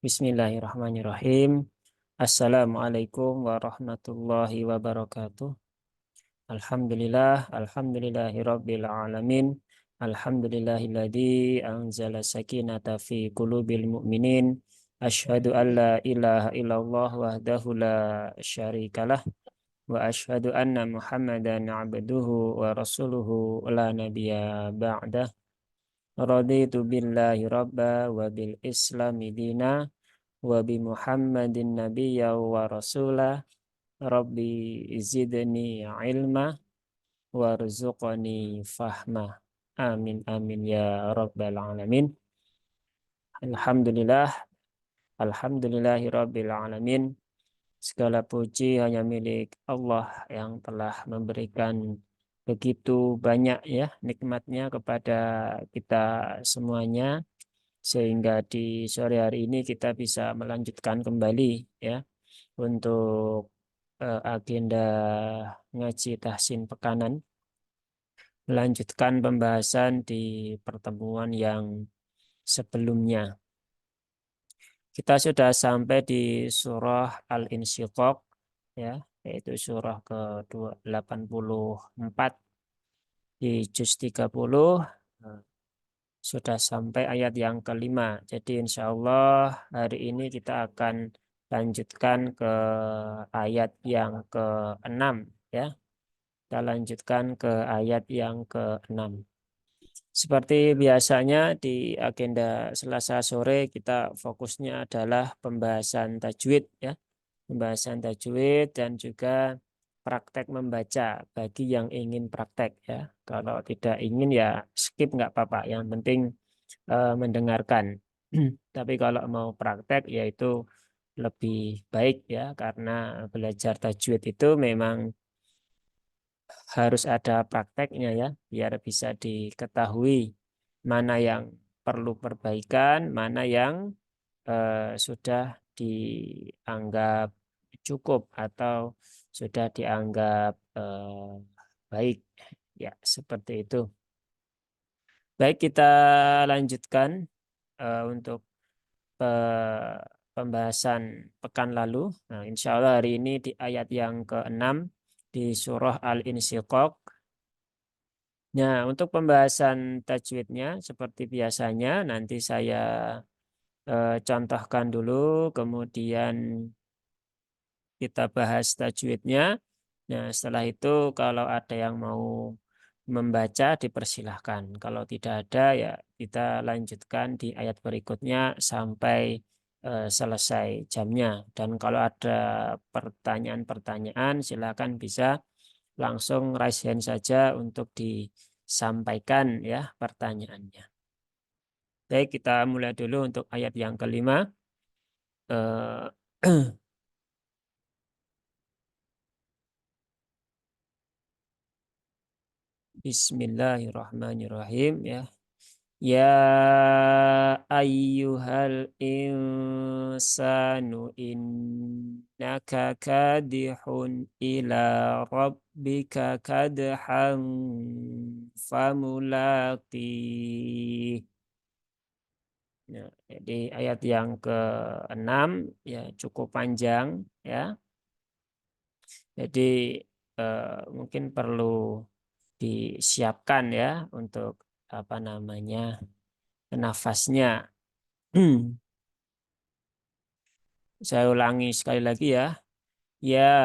Bismillahirrahmanirrahim. Assalamualaikum warahmatullahi wabarakatuh. Alhamdulillahirabbil alamin. Alhamdulillahilladzi anzala sakinata fi qulubil mu'minin. Asyhadu an la ilaha illallah wahdahu la syarikalah wa asyhadu anna Muhammadan abduhu wa rasuluhu la nabiyya ba'dah. Raditu billahi rabba wa bil islami dina wa bi Muhammadin nabiyya wa rasulah. Rabbi zidni ilma warzuqni fahma. Amin amin ya rabbal alamin. Alhamdulillah, alhamdulillahi rabbil alamin. Segala puji hanya milik Allah yang telah memberikan begitu banyak ya nikmatnya kepada kita semuanya, sehingga di sore hari ini kita bisa melanjutkan kembali ya untuk agenda ngaji tahsin pekanan, melanjutkan pembahasan di pertemuan yang sebelumnya. Kita sudah sampai di surah Al-Insyiqaq ya, yaitu surah ke-84 di juz 30. Sudah sampai ayat yang kelima. Jadi insya Allah hari ini kita akan lanjutkan ke ayat yang ke-6 ya. Kita lanjutkan ke ayat yang ke-6. Seperti biasanya di agenda Selasa sore kita fokusnya adalah pembahasan tajwid ya. Pembahasan tajwid dan juga praktek membaca bagi yang ingin praktek ya. Kalau tidak ingin ya skip nggak apa-apa. Yang penting mendengarkan. Tapi kalau mau praktek yaitu lebih baik ya, karena belajar tajwid itu memang harus ada prakteknya ya, biar bisa diketahui mana yang perlu perbaikan, mana yang sudah dianggap cukup atau sudah dianggap baik ya, seperti itu. Baik, kita lanjutkan untuk pembahasan pekan lalu. Nah, insya Allah hari ini di ayat yang ke-6 di surah Al-Insyiqaq. Nah, untuk pembahasan tajwidnya seperti biasanya nanti saya contohkan dulu, kemudian kita bahas tajwidnya. Nah, setelah itu kalau ada yang mau membaca dipersilahkan. Kalau tidak ada ya kita lanjutkan di ayat berikutnya sampai selesai jamnya. Dan kalau ada pertanyaan-pertanyaan silakan bisa langsung raise hand saja untuk disampaikan ya pertanyaannya. Baik, kita mulai dulu untuk ayat yang kelima. Eh, Bismillahirrahmanirrahim ya. Ya ayyuhal insanu innaka kadihun ila rabbika kadhan famulaqih. Nah, jadi ayat yang ke-6 ya cukup panjang ya. Jadi mungkin perlu disiapkan ya untuk apa namanya nafasnya. Saya ulangi sekali lagi ya. Ya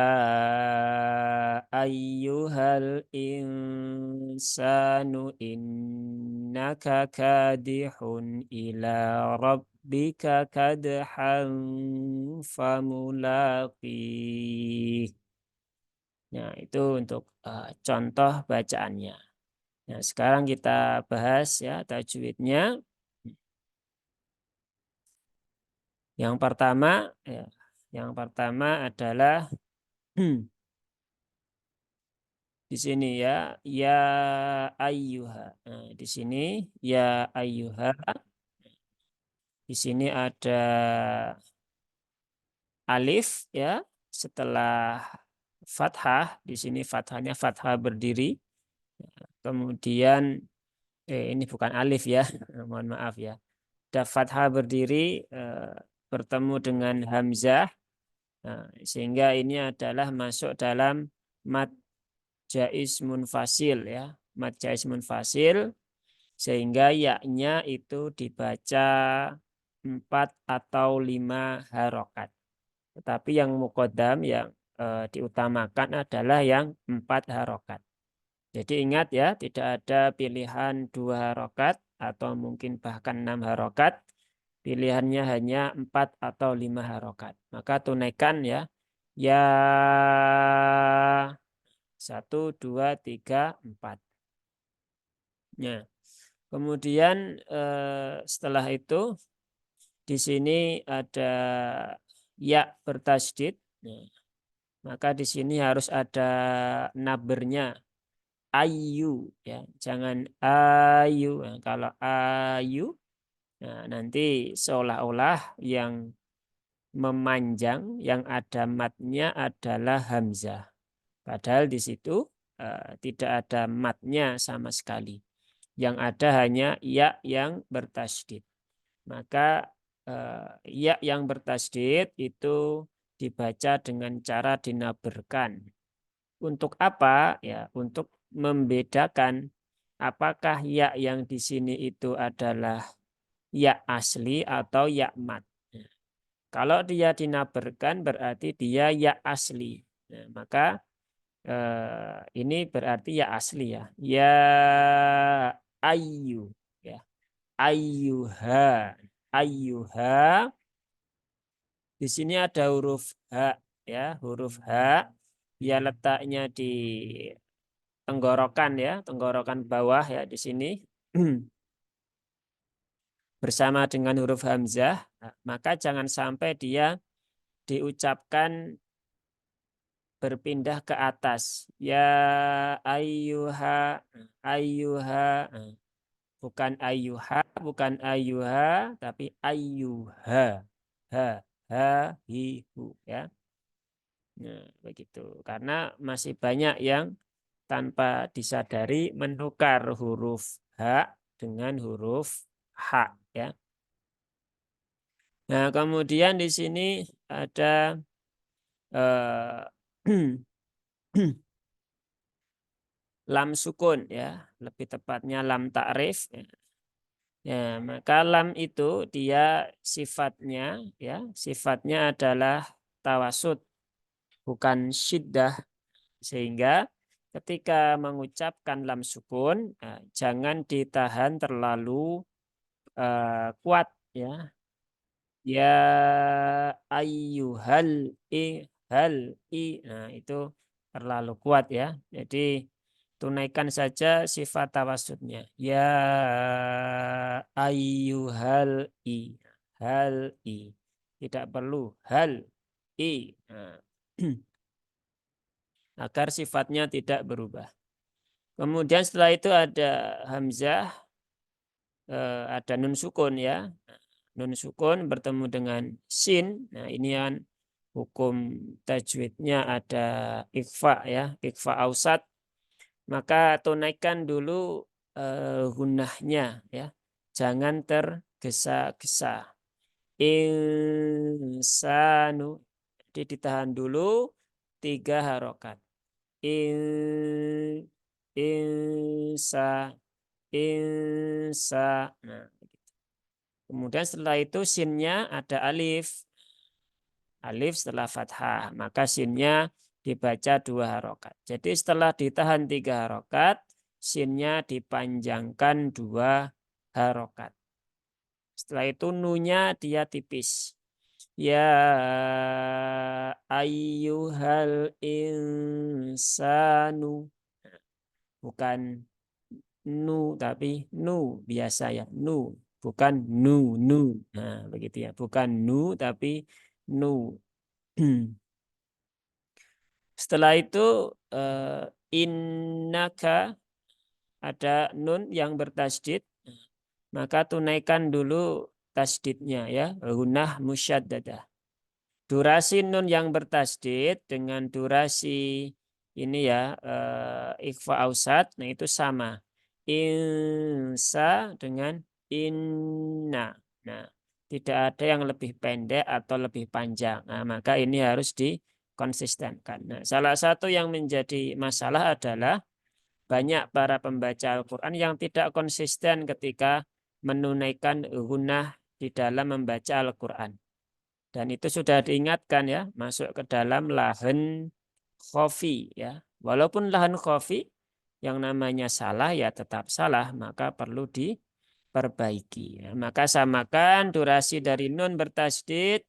ayyuhal insanu innaka kadihun ila rabbika kadhan famulaqih. Nah, itu untuk contoh bacaannya. Nah, sekarang kita bahas ya tajwidnya. Yang pertama, ya, yang pertama adalah di sini ya ayyuha. Nah, di sini ya ayyuha. Di sini ada alif ya, setelah fathah. Di sini fathahnya fathah berdiri. Kemudian ini bukan alif ya, mohon maaf ya. Ada fathah berdiri bertemu dengan hamzah. Nah, sehingga ini adalah masuk dalam mad jaiz munfasil ya. Mad jaiz munfasil sehingga yaknya itu dibaca 4 atau 5 harokat. Tetapi yang muqaddam yang diutamakan adalah yang 4 harokat. Jadi ingat ya, tidak ada pilihan 2 harokat atau mungkin bahkan 6 harokat. Pilihannya hanya 4 atau 5 harokat. Maka tunaikan ya. Ya 1, 2, 3, 4. Ya. Kemudian setelah itu di sini ada ya bertasydid. Nah, maka di sini harus ada nabernya ayu ya. Jangan ayu. Nah, kalau ayu nah, nanti seolah-olah yang memanjang yang ada matnya adalah hamzah. Padahal di situ tidak ada matnya sama sekali. Yang ada hanya ya yang bertasydid. Maka ya yang bertasydid itu dibaca dengan cara dinaberkan. Untuk apa? Ya, untuk membedakan apakah ya yang di sini itu adalah ya asli atau ya mat. Kalau dia dinaberkan berarti dia ya asli. Nah, maka ini berarti ya asli ya. Ya ayu ya. Ayyuha. Ayyuha. Di sini ada huruf H ya, huruf H. Dia letaknya di tenggorokan ya, tenggorokan bawah ya di sini. Bersama dengan huruf hamzah, maka jangan sampai dia diucapkan berpindah ke atas. Ya ayyuha, ayyuha. Bukan ayyuha, bukan ayyuha, tapi ayyuha. Ha, ha, hi, hu. Ya. Nah, begitu. Karena masih banyak yang tanpa disadari menukar huruf H dengan huruf H. Ya. Nah, kemudian di sini ada eh, lam sukun ya, lebih tepatnya lam ta'rif. Ya. Ya, maka lam itu dia sifatnya ya, sifatnya adalah tawasud, bukan syiddah. Sehingga ketika mengucapkan lam sukun, jangan ditahan terlalu kuat ya. Ya ayyuhal hal i. Nah, itu terlalu kuat ya. Jadi tunaikan saja sifat tawasudnya. Ya ayyuhal i. Hal i. Tidak perlu hal i. Nah, agar sifatnya tidak berubah. Kemudian setelah itu ada hamzah, ada nun sukun ya. Nun sukun bertemu dengan sin. Nah, ini kan hukum tajwidnya ada ikhfa ya, ikhfa ausat. Maka tunaikan dulu gunnahnya ya. Jangan tergesa-gesa. Insanu. Jadi ditahan dulu 3 harokat. In, insa, insa. Nah, kemudian setelah itu sinnya ada alif. Alif setelah fathah. Maka sinnya dibaca 2 harokat. Jadi setelah ditahan 3 harokat, sinnya dipanjangkan 2 harokat. Setelah itu nunya dia tipis. Ya ayyuhal insanu. Bukan nu tapi nu biasa ya. Nu. Bukan nu. Nah begitu ya. Bukan nu tapi nu. Setelah itu innaka ada nun yang bertasydid. Maka tunaikan dulu tasdidnya ya. Gunnah musyaddadah. Durasi nun yang bertasdid dengan durasi ini ya ikhfa ausat, nah itu sama. Insa dengan inna. Nah, Tidak ada yang lebih pendek atau lebih panjang. Nah, maka ini harus dikonsistenkan. Nah, salah satu yang menjadi masalah adalah banyak para pembaca Al-Quran yang tidak konsisten ketika menunaikan gunnah di dalam membaca Al-Quran. Dan itu sudah diingatkan ya, masuk ke dalam lahan khofi ya. Walaupun lahan khofi yang namanya salah ya tetap salah, maka perlu diperbaiki. Ya. Maka samakan durasi dari nun bertasdid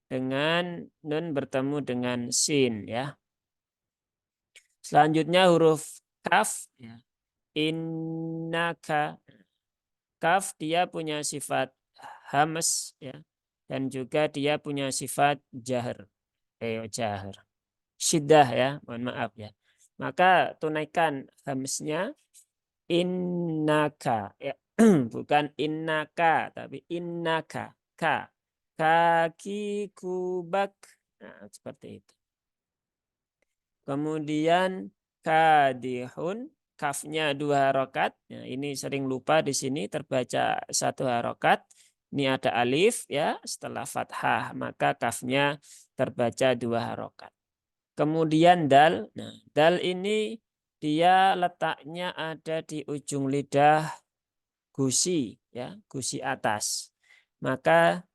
dengan nun bertemu dengan sin ya. Selanjutnya huruf kaf ya. Innaka. Kaf dia punya sifat hamas ya. Dan juga dia punya sifat jahar. Jahar. Syiddah ya, mohon maaf ya. Maka tunaikan hamsnya innaka ya. Bukan innaka tapi innaka. Ka. Kaki kubak. Nah, seperti itu. Kemudian kadihun, kafnya 2 harokat. Nah, ini sering lupa di sini terbaca 1 harokat. Ini ada alif ya, setelah fathah maka kafnya terbaca 2 harokat. Kemudian dal. Nah, dal ini dia letaknya ada di ujung lidah gusi ya, gusi atas. Maka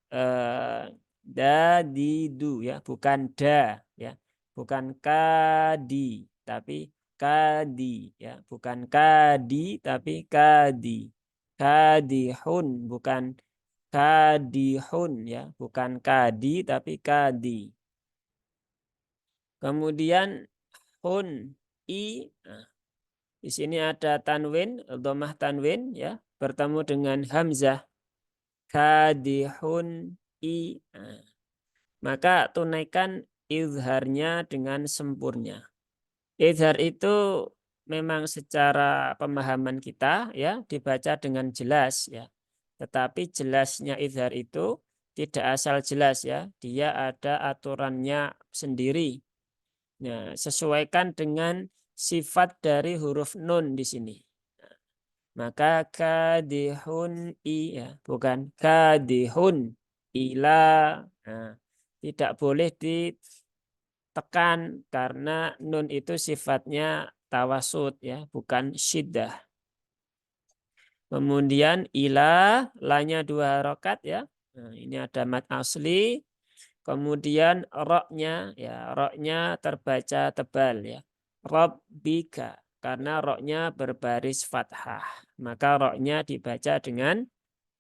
dadidu ya, bukan da ya. Bukan kadi tapi kadi ya, bukan kadi tapi kadi. Kadihun bukan kadihun ya, bukan kadi tapi kadi. Kemudian hun i. Nah, di sini ada tanwin, dhammah tanwin ya, bertemu dengan hamzah. Kadihun i. Nah, maka tunaikan izharnya dengan sempurna. Izhar itu memang secara pemahaman kita ya dibaca dengan jelas ya. Tetapi jelasnya izhar itu tidak asal jelas ya. Dia ada aturannya sendiri. Nah, sesuaikan dengan sifat dari huruf nun di sini. Maka kadihun i ya, bukan kadihun ila. Nah, tidak boleh ditekan karena nun itu sifatnya tawasud ya, bukan syiddah. Kemudian ila, lanya 2 harokat ya. Nah, ini ada mad asli. Kemudian roknya ya, roknya terbaca tebal ya. Rabbika karena roknya berbaris fathah, maka roknya dibaca dengan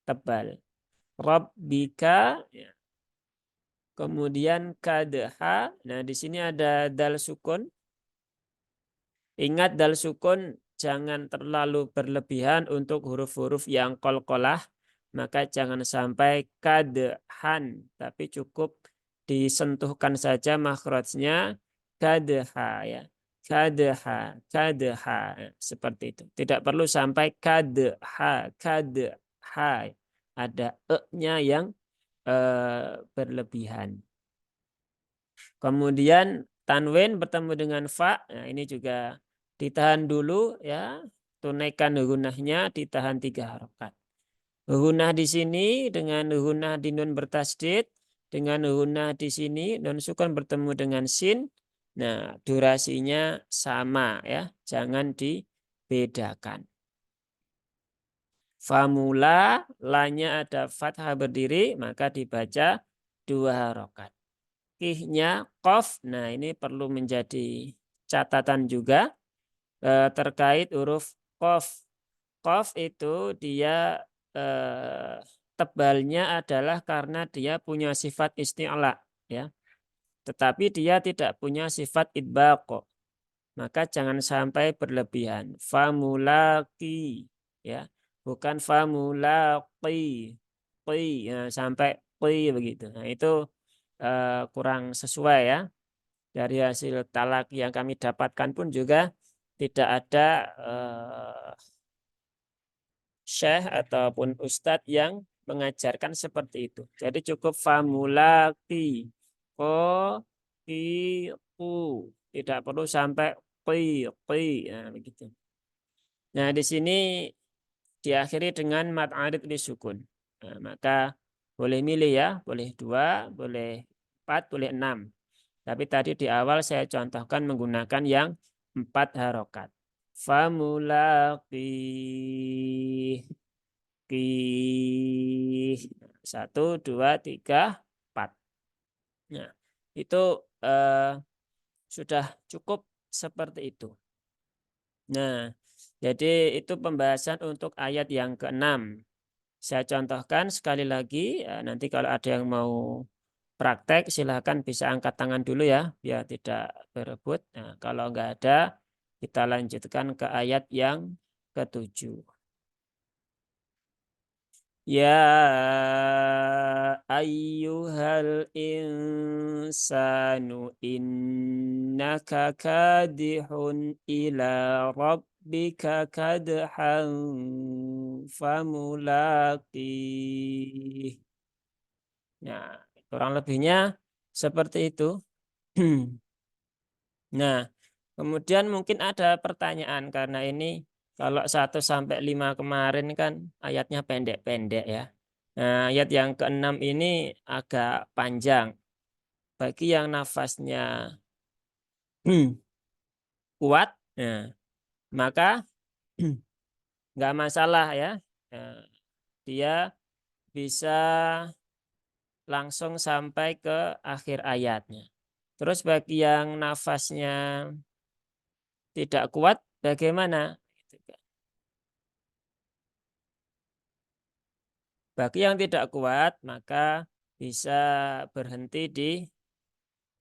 tebal. Rabbika ya. Kemudian kadha. Nah, di sini ada dal sukun. Ingat dal sukun jangan terlalu berlebihan untuk huruf-huruf yang qalqalah, maka jangan sampai kadhan, tapi cukup disentuhkan saja makhrajnya kadha ya. Kadha, kadha seperti itu. Tidak perlu sampai kadha, kadha. Ada e-nya yang berlebihan. Kemudian tanwin bertemu dengan fa. Nah, ini juga ditahan dulu ya. Tunaikan gunnahnya ditahan 3 harokat. Gunnah di sini dengan gunnah di nun bertasdid, dengan gunnah di sini nun sukun bertemu dengan sin. Nah, durasinya sama ya. Jangan dibedakan. Famula, lanya ada fathah berdiri, maka dibaca 2 harokat. Kihnya qaf. Nah, ini perlu menjadi catatan juga terkait huruf qaf. Qaf itu dia tebalnya adalah karena dia punya sifat isti'la ya. Tetapi dia tidak punya sifat idbaq. Maka jangan sampai berlebihan. Famulaki ya. Bukan famulaqi. Qi ya, sampai qi begitu. Nah, itu kurang sesuai ya. Dari hasil talak yang kami dapatkan pun juga tidak ada syekh ataupun ustadz yang mengajarkan seperti itu. Jadi cukup famulaki, ko, ki, ku. Tidak perlu sampai qi. Nah, begitu. Nah, di sini diakhiri dengan mad arid li sukun. Nah, maka Boleh milih ya, boleh 2, boleh 4, boleh 6. Tapi tadi di awal saya contohkan menggunakan yang 4 harokat. Famulaqi, ki, 1, 2, 3, 4. Nah, itu eh, sudah cukup seperti itu. Nah, jadi itu pembahasan untuk ayat yang ke-6. Saya contohkan sekali lagi, nanti kalau ada yang mau praktek silahkan bisa angkat tangan dulu ya, biar tidak berebut. Nah, kalau nggak ada, kita lanjutkan ke ayat yang ke-7. Ya ayyuhal insanu innaka kadihun ila rabbika kadhan famulaqih. Nah, kurang lebihnya seperti itu. Nah, kemudian mungkin ada pertanyaan karena ini kalau 1 sampai 5 kemarin kan ayatnya pendek-pendek ya. Nah, ayat yang ke-6 ini agak panjang. Bagi yang nafasnya kuat, nah, maka nggak masalah ya. Nah, dia bisa langsung sampai ke akhir ayatnya. Terus bagi yang nafasnya tidak kuat, bagaimana? Bagi yang tidak kuat, maka bisa berhenti di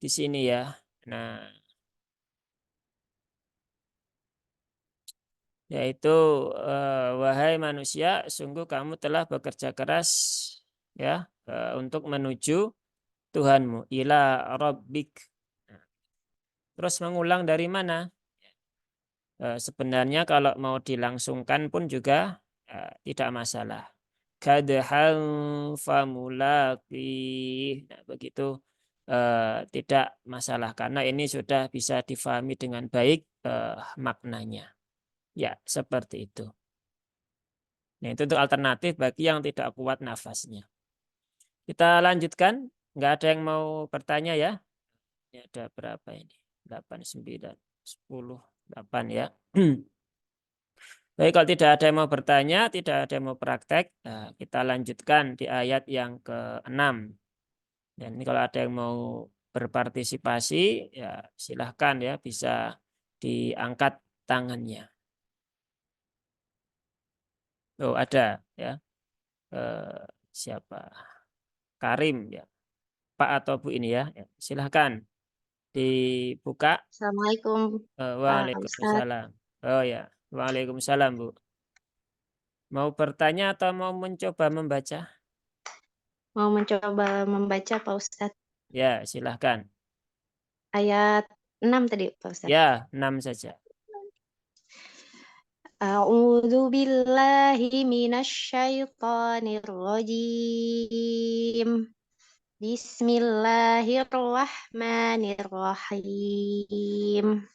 sini ya. Nah, yaitu wahai manusia, sungguh kamu telah bekerja keras ya untuk menuju Tuhanmu, ila rabbik. Nah, terus mengulang dari mana? Sebenarnya kalau mau dilangsungkan pun juga tidak masalah. Kadhal famulaqih. Nah, begitu tidak masalah karena ini sudah bisa difahami dengan baik maknanya. Ya, seperti itu. Nah, itu untuk alternatif bagi yang tidak kuat nafasnya. Kita lanjutkan. Nggak ada yang mau bertanya ya? Ini ada berapa ini? 8, 9, 10, 8 ya. Baik, kalau tidak ada yang mau bertanya, tidak ada yang mau praktek, nah, kita lanjutkan di ayat yang ke-6. Dan ini kalau ada yang mau berpartisipasi, ya silahkan ya, bisa diangkat tangannya. Oh, ada ya. Siapa? Karim ya. Pak atau Bu ini ya. Ya, silahkan dibuka. Assalamualaikum Pak Ustadz. Waalaikumsalam. Oh ya, Waalaikumsalam Bu. Mau bertanya atau mau mencoba membaca? Mau mencoba membaca Pak Ustadz. Ya, silahkan. Ayat 6 tadi Pak Ustadz. Ya, 6 saja. A'udzu billahi minasyaitonir rajim. Bismillahirrahmanirrahim.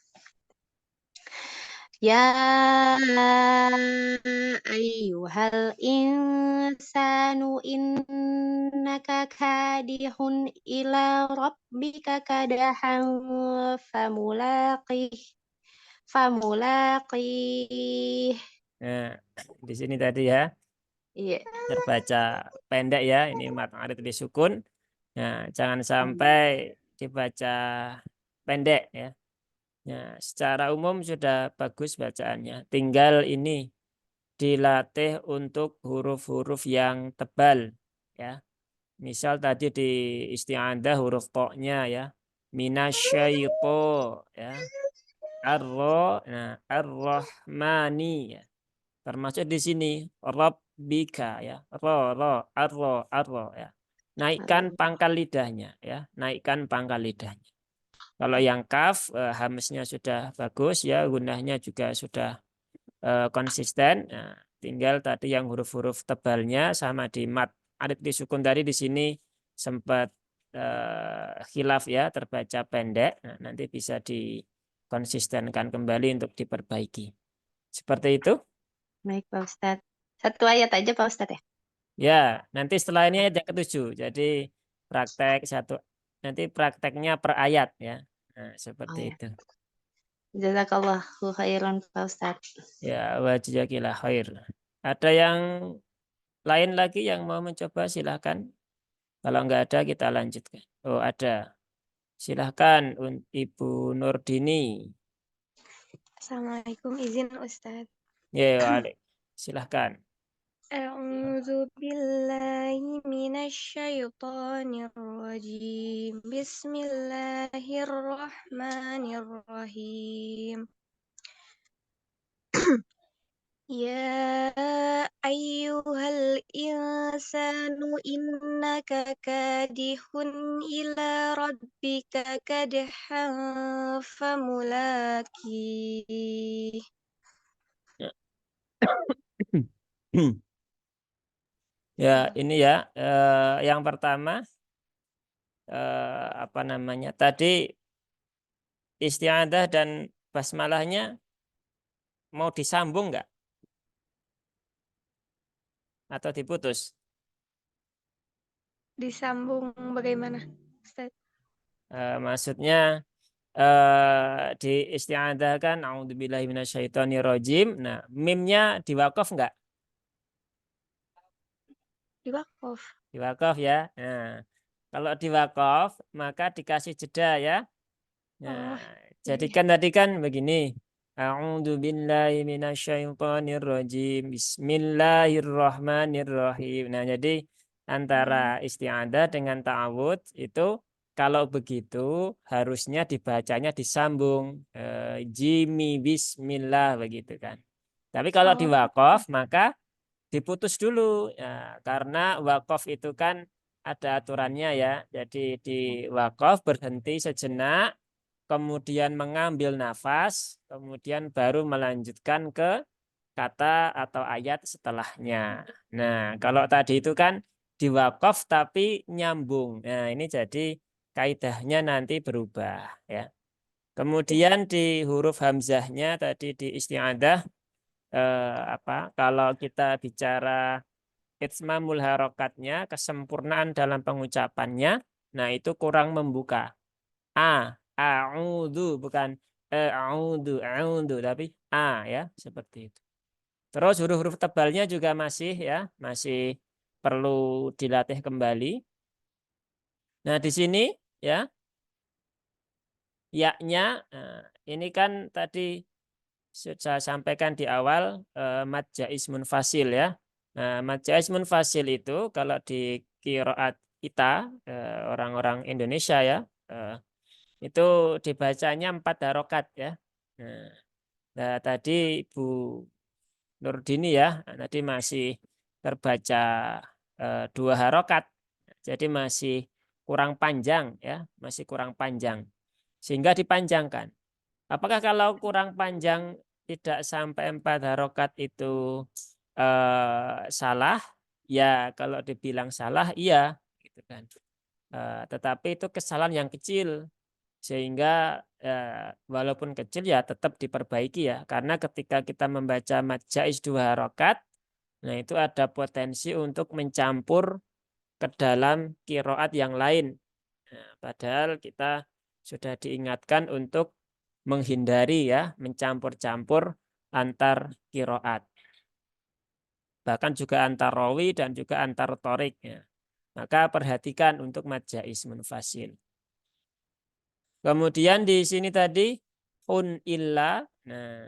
Ya ayyuhal insanu innaka kadihun ila rabbika kadahan famulaqih famulaqih. Nah, di sini tadi ya Iya. terbaca pendek ya. Ini mat arid disukun. Nah, jangan sampai dibaca pendek ya. Nah, secara umum sudah bagus bacaannya. Tinggal ini dilatih untuk huruf-huruf yang tebal ya. Misal tadi di isti'adah huruf to-nya ya. Minasyaipo ya. Arro, nah, ar-Rahmani ya. Termasuk di sini Rabbika ya. Arro ya. Naikkan pangkal lidahnya ya. Naikkan pangkal lidahnya. Kalau yang kaf hamsnya sudah bagus ya, gunahnya juga sudah konsisten. Nah, tinggal tadi yang huruf-huruf tebalnya sama di mat arit disukun tadi di sini sempat khilaf ya, terbaca pendek. Nah, nanti bisa dikonsistenkan kembali untuk diperbaiki. Seperti itu. Baik Pak Ustadz. Satu ayat aja Pak Ustadz ya. Ya, nanti setelah ini ayat yang ketujuh. Jadi praktek satu, nanti prakteknya per ayat ya. Nah, Oh seperti ya. itu. Jazakallahu khairan Pak Ustadz. Ya, wajazakillah khair. Ada yang lain lagi yang mau mencoba silahkan. Kalau nggak ada kita lanjutkan. Oh ada. Silahkan Ibu Nurdini. Assalamualaikum, izin Ustadz. Ya, Waalaikumsalam. Silahkan. A'udzu billahi minasyaitonir rajim. Bismillahirrahmanirrahim. Ya ayyuhal insanu innaka kadihun ila rabbika kadhan famulakih. Ya, ini ya. Yang pertama apa namanya? Tadi isti'adah dan basmalahnya mau disambung nggak atau diputus? Disambung bagaimana, Ustaz? Maksudnya di isti'adah kan a'udzubillahi minasyaitonirrajim. Nah, mimnya diwakaf nggak? Diwakaf. Diwakaf ya. Nah, kalau diwakaf maka dikasih jeda ya. Oh, Nah, jadi iya. kan tadi kan begini. A'udzu billahi minasyaitonir rajim. Bismillahirrahmanirrahim. Nah, jadi antara isti'adzah dengan ta'awudz itu kalau begitu harusnya dibacanya disambung jimi bismillah begitu kan. Tapi kalau Oh, diwakaf maka diputus dulu ya, karena wakaf itu kan ada aturannya ya. Jadi di wakaf berhenti sejenak, kemudian mengambil nafas, kemudian baru melanjutkan ke kata atau ayat setelahnya. Nah, kalau tadi itu kan di wakaf tapi nyambung. Nah, ini jadi kaidahnya nanti berubah ya. iya. Kemudian di huruf hamzahnya tadi di isti'adah apa? Kalau kita bicara itmamul harokatnya, kesempurnaan dalam pengucapannya, nah itu kurang membuka. A'udhu, bukan a'udhu, tapi ya, seperti itu. Terus huruf-huruf tebalnya juga masih ya, masih perlu dilatih kembali. Nah, di sini ya, yaknya, ini kan tadi saya sampaikan di awal mad jaiz munfasil ya. Nah, mad jaiz munfasil itu kalau di qiraat kita orang-orang Indonesia ya itu dibacanya 4 harokat ya. Nah, nah, tadi Bu Nurdini ya, tadi masih terbaca 2 harokat, jadi masih kurang panjang ya, masih kurang panjang sehingga dipanjangkan. Apakah kalau kurang panjang tidak sampai 4 harokat itu salah? Ya, kalau dibilang salah, iya, gitu kan. Tetapi itu kesalahan yang kecil, sehingga walaupun kecil ya tetap diperbaiki ya. Karena ketika kita membaca mad jaiz 2 harokat, nah itu ada potensi untuk mencampur ke dalam kiroat yang lain. Nah, padahal kita sudah diingatkan untuk menghindari ya mencampur-campur antar kiroat. Bahkan juga antar rawi dan juga antar torik. Ya. Maka perhatikan untuk mad jaiz munfasil. Kemudian di sini tadi un illa. Nah,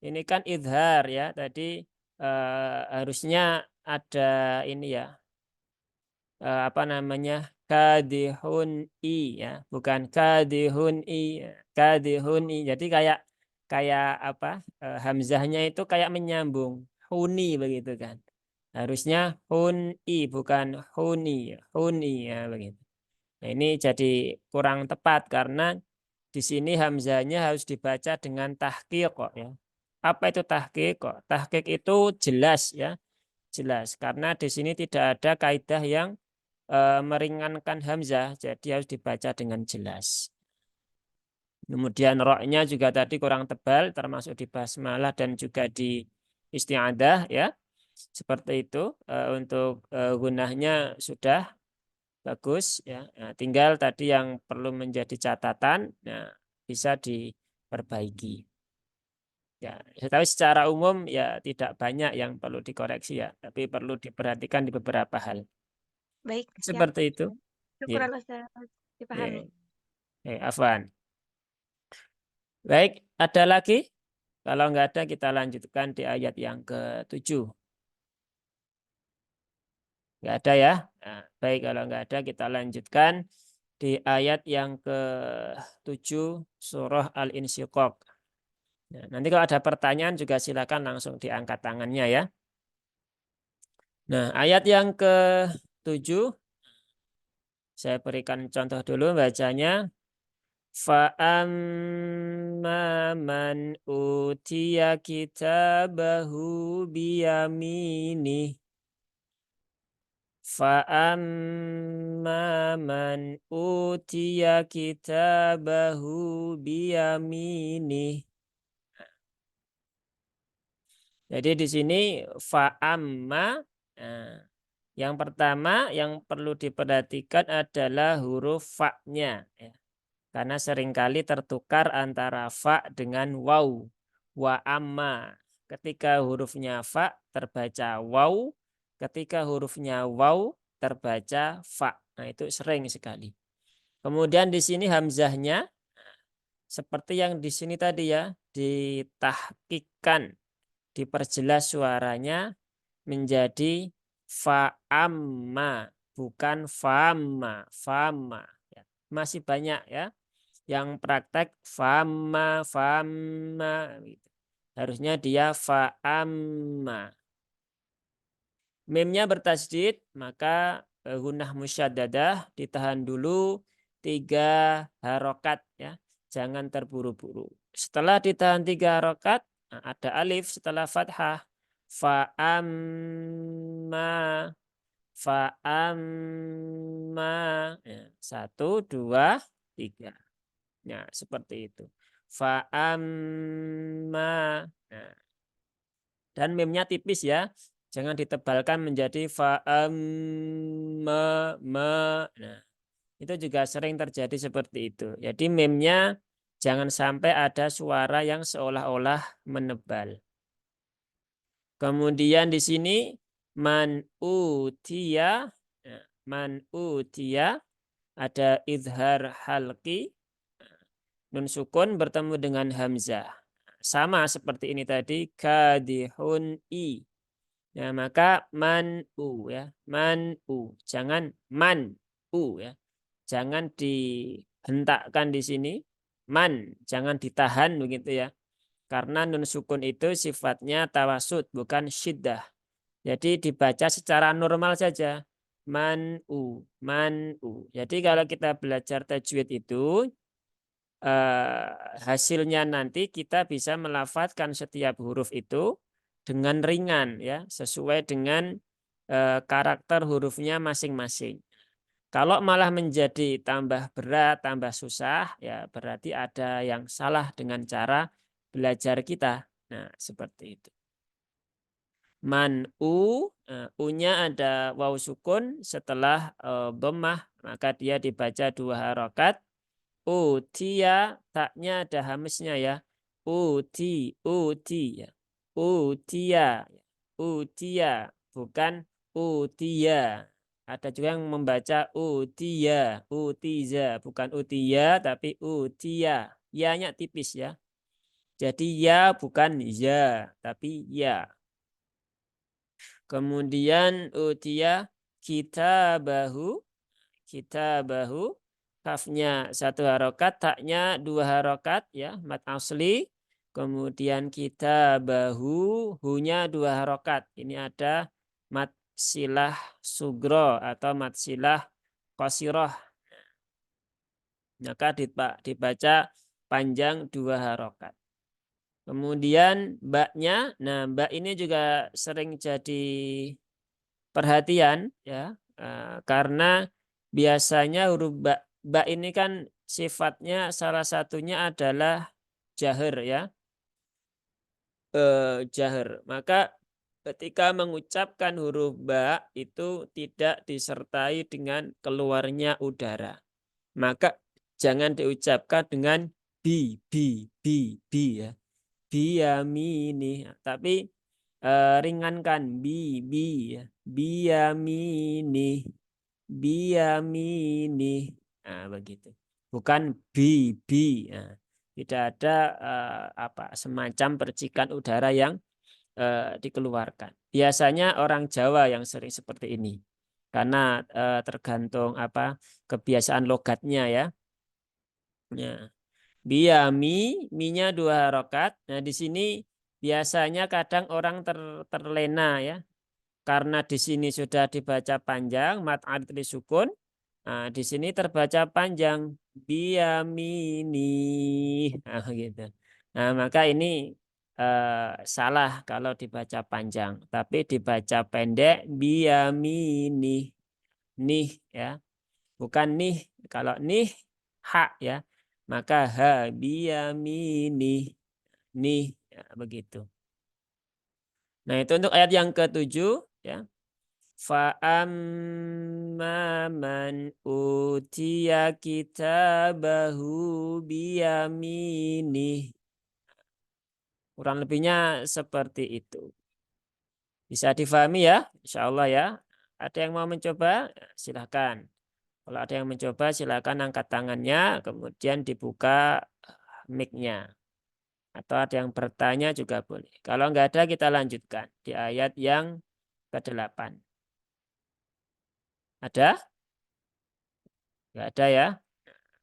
ini kan idhar ya. Tadi harusnya ada ini ya apa namanya kadihun i ya bukan kadihun i ya. Kadihun i jadi kayak kayak apa hamzahnya itu kayak menyambung huni begitu kan harusnya hun i bukan huni ya. Huni ya begitu. Nah, ini jadi kurang tepat karena di sini hamzahnya harus dibaca dengan tahqiq kok ya. Apa itu tahqiq kok? Tahqiq itu jelas ya, jelas karena di sini tidak ada kaidah yang meringankan hamzah, jadi harus dibaca dengan jelas. Kemudian roknya juga tadi kurang tebal, termasuk di basmalah dan juga di isti'adah ya. Seperti itu untuk gunahnya sudah bagus ya. Nah, tinggal tadi yang perlu menjadi catatan, nah, bisa diperbaiki. Ya, tapi secara umum ya tidak banyak yang perlu dikoreksi ya, tapi perlu diperhatikan di beberapa hal. Baik, siap. Seperti itu. Ya, Syukuran Ustaz. Dipahami. Afwan. Baik, ada lagi? Kalau nggak ada, kita lanjutkan di ayat yang ke-7. Nggak ada ya? Nah, baik, kalau nggak ada, kita lanjutkan di ayat yang ke-7 surah Al-Insyiqaq. Nah, nanti kalau ada pertanyaan juga silakan langsung diangkat tangannya ya. Nah, ayat yang ke-7, saya berikan contoh dulu bacanya. Fa'amma man utiya kitabahu biyaminih. Fa'amma man utiya kitabahu biyaminih. Jadi di sini fa'amma. Nah, yang pertama yang perlu diperhatikan adalah huruf fa-nya. Ya. Karena seringkali tertukar antara fa dengan waw. Wa amma. Ketika hurufnya fa terbaca waw. Ketika hurufnya waw terbaca fa. Nah, itu sering sekali. Kemudian di sini hamzahnya seperti yang di sini tadi ya, ditahqiqkan, diperjelas suaranya menjadi fa'amma, bukan fama, fama. Ya, masih banyak ya yang praktek fama, fama. Gitu. Harusnya dia fa'amma. Mimnya bertasydid, maka gunnah musyaddadah ditahan dulu 3 harokat ya. Jangan terburu-buru. Setelah ditahan 3 harokat, ada alif setelah fathah. Fa'amma, fa'amma. Ya, 1, 2, 3. Ya, seperti itu. Fa'amma. Nah, dan mimnya tipis ya. Jangan ditebalkan menjadi fa'amma. Nah, itu juga sering terjadi seperti itu. Jadi mimnya jangan sampai ada suara yang seolah-olah menebal. Kemudian di sini man utiya. Nah, man utiya ada izhar halqi. Nun sukun bertemu dengan hamzah. Sama seperti ini tadi kadihun i. Ya, maka man'u ya, man'u. Jangan man'u ya. Jangan dihentakkan di sini. Man, jangan ditahan begitu ya. Karena nun sukun itu sifatnya tawasud bukan syiddah. Jadi dibaca secara normal saja. Man'u, man'u. Jadi kalau kita belajar tajwid itu hasilnya nanti kita bisa melafadzkan setiap huruf itu dengan ringan ya, sesuai dengan karakter hurufnya masing-masing. Kalau malah menjadi tambah berat, tambah susah, ya berarti ada yang salah dengan cara belajar kita. Nah, seperti itu. Man-u, u-nya ada waw sukun setelah dhammah, maka dia dibaca 2 harokat. Utia, taknya ada hamisnya ya. Uti ya. Utia, utia, bukan utia. Ada juga yang membaca utia, utiza, bukan utia tapi utia. Ya-nya tipis ya. Jadi ya bukan ya, tapi ya. Kemudian utia kitabahu, kitabahu. Kafnya 1 harokat, taknya 2 harokat ya, mat asli. Kemudian kita bahu, hunya 2 harokat. Ini ada mat silah sugro atau mat silah qasiroh. Maka dibaca panjang 2 harokat. Kemudian baknya, nah bak ini juga sering jadi perhatian ya, karena biasanya huruf ba ini kan sifatnya salah satunya adalah jahar ya, jahar. Maka ketika mengucapkan huruf ba itu tidak disertai dengan keluarnya udara. Maka jangan diucapkan dengan bi ya. Biyamini. Tapi ringankan bi ya. Biyamini. Biyamini. Nah, begitu. Bukan bi. Nah, tidak ada semacam percikan udara yang dikeluarkan. Biasanya orang Jawa yang sering seperti ini. Karena tergantung kebiasaan logatnya ya. Ya. Biyami, minya 2 harokat. Nah, di sini biasanya kadang orang terlena ya. Karena di sini sudah dibaca panjang, mat adli sukun. Nah, di sini terbaca panjang. Biyamini. Nah, gitu. Nah, maka ini salah kalau dibaca panjang. Tapi dibaca pendek, biyamini. Nih ya. Bukan nih. Kalau nih, hak ya. Maka ha biyamini. Nih. Ya, begitu. Nah, itu untuk ayat yang ke-7 ya. Fa'amma man utiya kitabahu biyaminih. Kurang lebihnya seperti itu. Bisa difahami ya? Insya Allah ya. Ada yang mau mencoba? Silahkan. Kalau ada yang mencoba silahkan angkat tangannya. Kemudian dibuka mic-nya. Atau ada yang bertanya juga boleh. Kalau nggak ada kita lanjutkan. Di ayat yang ke-8. Ada? Nggak ada ya?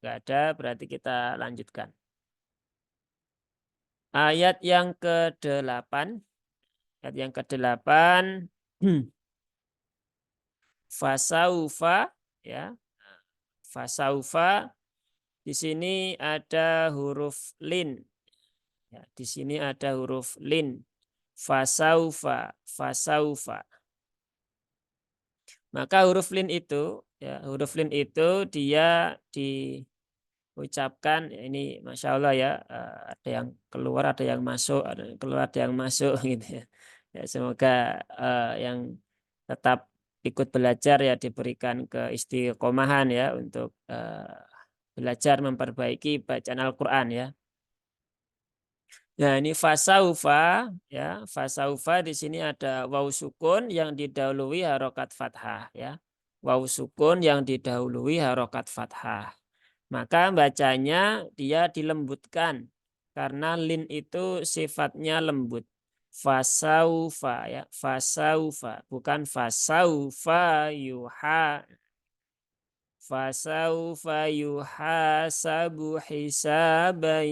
Nggak ada berarti kita lanjutkan. Ayat yang ke-8. Ayat yang ke-8. Fasaufa ya. Fasaufa di sini ada huruf lin. Ya, di sini ada huruf lin. Fasaufa, fasaufa. Maka huruf lin itu dia diucapkan ini masya Allah ya, ada yang keluar ada yang masuk, ada yang keluar ada yang masuk gitu ya. Ya, semoga yang tetap ikut belajar ya diberikan keistiqomahan ya untuk belajar memperbaiki bacaan Al-Quran ya. Nah, ini fasaufa ya, fasaufa di sini ada waw sukun yang didahului harokat fathah ya. Waw sukun yang didahului harokat fathah. Maka bacanya dia dilembutkan karena lin itu sifatnya lembut. Fasaufa ya, fasaufa bukan fasaufa yuha. Fasaufa yuhasabu hisaban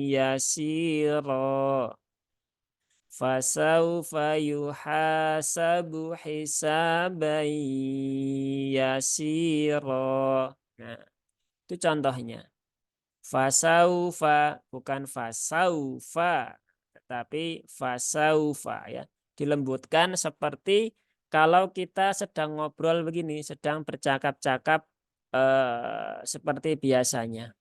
yasira. Fasaufa yuhasabu hisaban yasira. Nah, itu contohnya. Fasaufa bukan fasaufa, tetapi fasaufa ya. Dilembutkan seperti kalau kita sedang ngobrol begini, sedang bercakap-cakap seperti biasanya.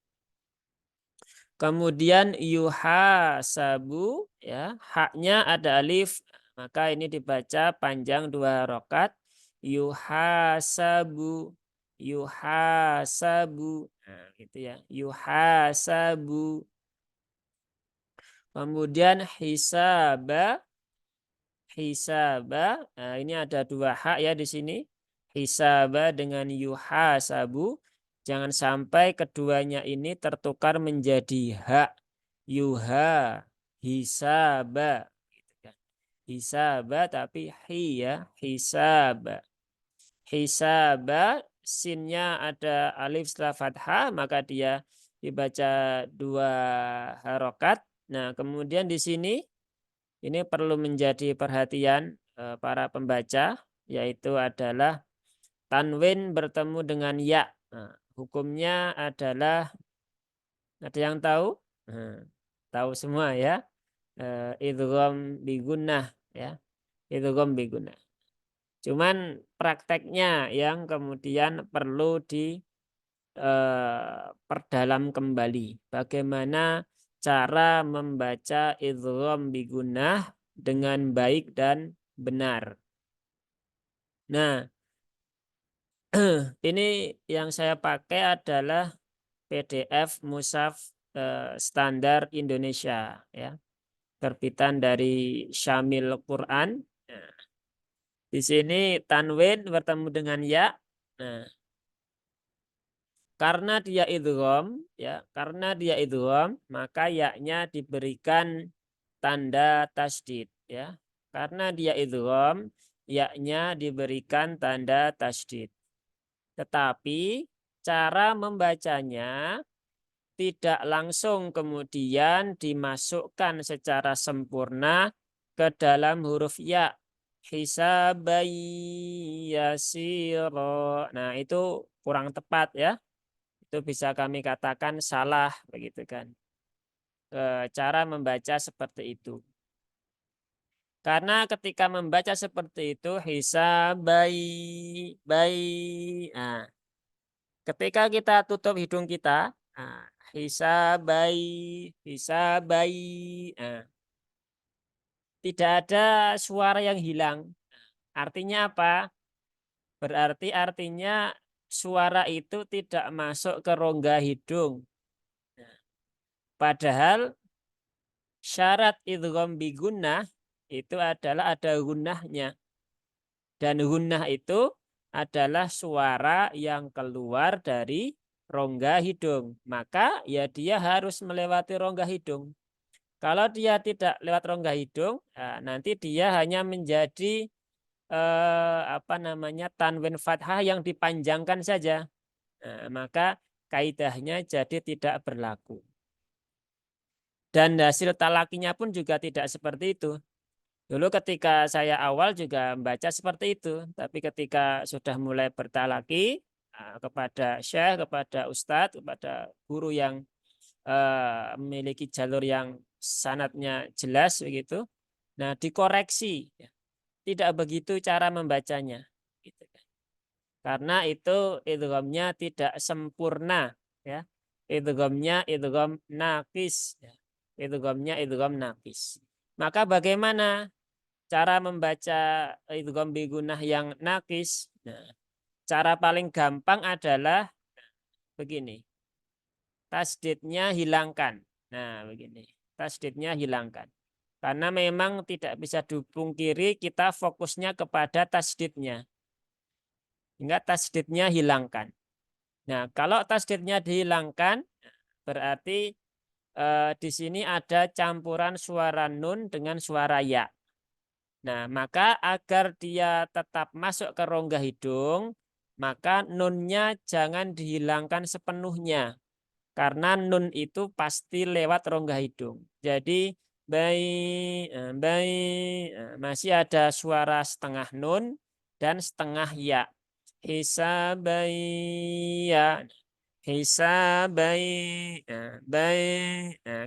Kemudian yuhasabu ya, haknya ada alif, maka ini dibaca panjang 2 harokat. Yuhasabu, yuhasabu, nah, gitu ya. Yuhasabu. Kemudian hisaba, hisaba. Nah, ini ada 2 hak ya di sini. Hisaba dengan yuhasabu. Jangan sampai keduanya ini tertukar menjadi hak. Yuha, hisaba. Gitu kan. Hisaba tapi hi ya, hisaba. Hisaba, sinnya ada alif setelah fathah, maka dia dibaca 2 harokat. Nah, kemudian di sini ini perlu menjadi perhatian para pembaca, yaitu adalah tanwin bertemu dengan ya. Nah, hukumnya adalah, ada yang tahu? Nah, tahu semua ya. Idgham bigunnah ya. Idgham bigunnah. Cuman prakteknya yang kemudian perlu perdalam kembali. Bagaimana cara membaca idgham bigunnah dengan baik dan benar. Nah, ini yang saya pakai adalah PDF Mushaf standar Indonesia, ya, terbitan dari Syamil Quran. Nah, di sini tanwin bertemu dengan ya. Nah, karena dia idgham, ya, karena dia idgham, maka ya-nya diberikan tanda tasdid, ya. Karena dia idgham, ya-nya diberikan tanda tasdid. Tetapi cara membacanya tidak langsung kemudian dimasukkan secara sempurna ke dalam huruf ya. Hisabai yasiro. Nah, itu kurang tepat, ya. Itu bisa kami katakan salah, begitu kan. Cara membaca seperti itu. Karena ketika membaca seperti itu hisabai bai. Nah, ketika kita tutup hidung kita, nah, hisabai. Nah, tidak ada suara yang hilang. Artinya apa? Berarti artinya suara itu tidak masuk ke rongga hidung. Padahal syarat idgham bi gunnah itu adalah ada gunnahnya. Dan gunnah itu adalah suara yang keluar dari rongga hidung. Maka ya dia harus melewati rongga hidung. Kalau dia tidak lewat rongga hidung, ya, nanti dia hanya menjadi tanwin fathah yang dipanjangkan saja. Nah, maka kaidahnya jadi tidak berlaku. Dan hasil talakinya pun juga tidak seperti itu. Dulu ketika saya awal juga membaca seperti itu. Tapi ketika sudah mulai bertalaki kepada syekh, kepada ustadz, kepada guru yang memiliki jalur yang sanadnya jelas begitu. Nah, dikoreksi. Tidak begitu cara membacanya. Gitu kan. Karena itu idghamnya tidak sempurna. Ya. Idghamnya idgham naqis. Ya. Idghamnya idgham naqis. Maka bagaimana cara membaca idgham bi gunnah yang naqis? Nah, cara paling gampang adalah begini. Tasdidnya hilangkan. Nah, begini. Tasdidnya hilangkan. Karena memang tidak bisa dipungkiri kita fokusnya kepada tasdidnya. Hingga tasdidnya hilangkan. Nah, kalau tasdidnya dihilangkan, berarti di sini ada campuran suara nun dengan suara ya. Nah, maka agar dia tetap masuk ke rongga hidung, maka nunnya jangan dihilangkan sepenuhnya. Karena nun itu pasti lewat rongga hidung. Jadi masih ada suara setengah nun dan setengah ya. Hisabaya. Hisabai. Nah,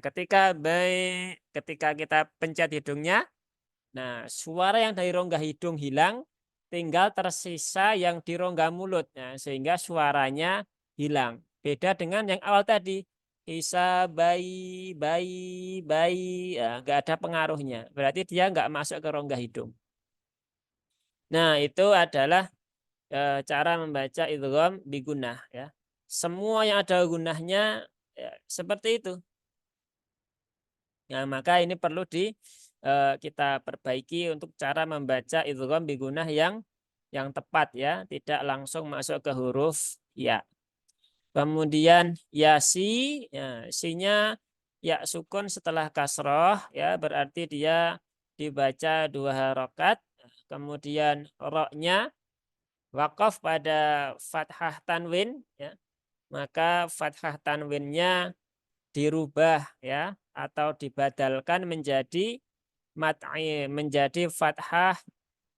ketika kita pencet hidungnya, nah, suara yang dari rongga hidung hilang, tinggal tersisa yang di rongga mulut. Nah, sehingga suaranya hilang. Beda dengan yang awal tadi. Isa, bayi, ya, nggak ada pengaruhnya. Berarti dia nggak masuk ke rongga hidung. Nah, itu adalah cara membaca idgham bi gunnah. Ya. Semua yang ada gunnahnya ya, seperti itu. Nah, maka ini perlu kita perbaiki untuk cara membaca idgham bi gunnah yang tepat, ya, tidak langsung masuk ke huruf ya. Kemudian yasi, ya, sinya ya sukun setelah kasroh, ya, berarti dia dibaca 2 harokat. Kemudian roknya wakaf pada fathah tanwin, ya, maka fathah tanwinnya dirubah, ya, atau dibadalkan menjadi menjadi fathah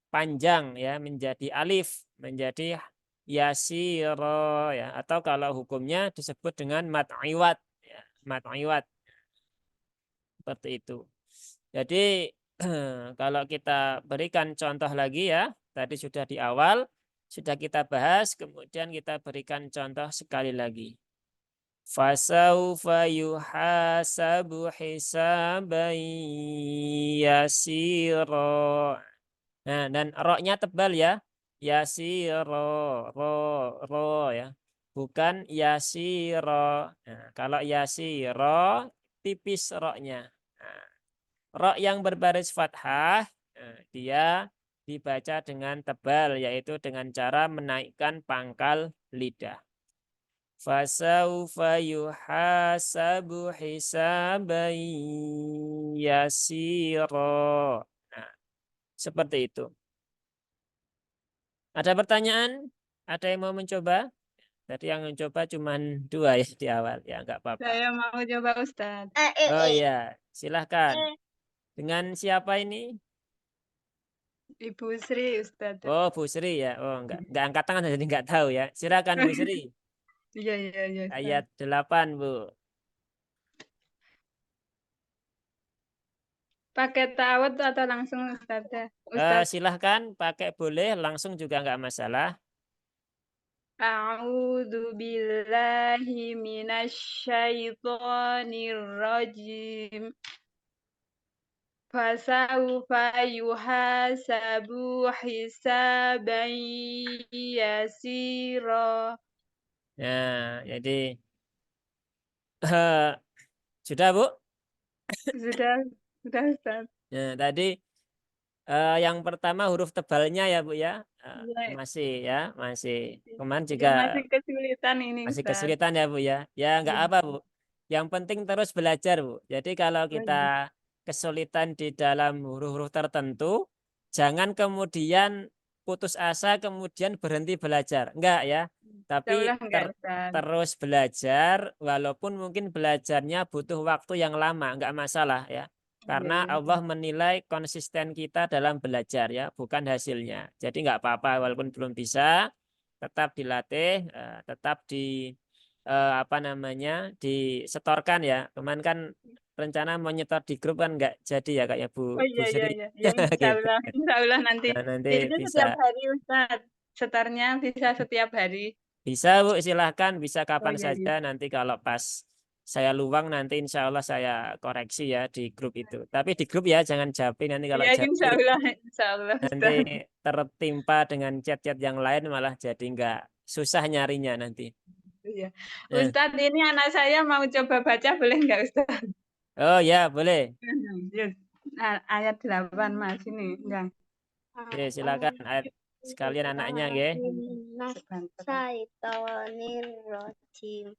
panjang, ya, menjadi alif, menjadi yasiro, ya, atau kalau hukumnya disebut dengan mad iwad, ya, mad iwad, seperti itu. Jadi kalau kita berikan contoh lagi, ya, tadi sudah di awal sudah kita bahas, kemudian kita berikan contoh sekali lagi. Fasaufa yuhasabu hisaban yasira. Nah, dan ro-nya tebal ya. Yasiro, ro ya. Bukan yasiro. Nah, kalau yasiro tipis ro-nya. Nah, ro yang berbaris fathah, dia dibaca dengan tebal, yaitu dengan cara menaikkan pangkal lidah. Fasaufa yuhasabu hisaban yasira. Nah, seperti itu. Ada pertanyaan? Ada yang mau mencoba? Tadi yang mencoba cuma 2 ya di awal. Ya, nggak apa-apa. Saya mau coba Ustaz. Oh iya, silahkan. Dengan siapa ini? Ibu Sri Ustaz. Oh, Bu Sri ya. Oh, nggak angkat tangan jadi nggak tahu ya. Silakan Bu Sri. Iya, iya, iya Ustaz. Ayat 8, Bu. Pakai ta'awud atau langsung Ustaz? Ustaz. Silahkan pakai boleh, langsung juga nggak masalah. A'udzu billahi minasyaitonir rajim. Fasaufa yuhasabu hisaban yasira. Nah, jadi sudah Bu. Sudah Ustaz. Nah, tadi yang pertama huruf tebalnya ya Bu ya. Iya, Masih ya, masih. Kemarin iya juga masih kesulitan ini masih Ustaz. kesulitan ya Bu ya. Ya nggak Iya. apa Bu. Yang penting terus belajar Bu. Jadi kalau Oh, iya. kita kesulitan di dalam huruf-huruf tertentu, jangan kemudian putus asa kemudian berhenti belajar. Enggak ya. Tapi Insyaallah enggak Ustaz. terus belajar walaupun mungkin belajarnya butuh waktu yang lama, enggak masalah ya. Iya, Karena iya, iya. Allah menilai konsisten kita dalam belajar ya, bukan hasilnya. Jadi nggak apa-apa walaupun belum bisa, tetap dilatih, tetap di apa namanya disetorkan ya. Kemarin kan rencana mau nyetor di grup kan nggak jadi ya kayak Oh, Bu iya, iya, Sri iya. Ya gitu. insyaallah nanti. Nah, nanti Itu setiap bisa hari Ustaz. Setarnya bisa setiap hari. bisa Bu, silahkan bisa Oh, kapan iya, iya. saja nanti kalau pas saya luang nanti insya Allah saya koreksi ya di grup itu. Tapi di grup ya jangan japri nanti kalau Iya, japri insyaallah nanti Ustaz. tertimpa dengan chat-chat yang lain malah jadi nggak susah nyarinya nanti. Iya. Nah, Ustaz, ini anak saya mau coba baca boleh enggak Ustaz? oh ya boleh. Yes. Ayat 8 Mas ini. Ya. Ya, silakan ayat sekalian anaknya ya. Minasyaitonirrajim.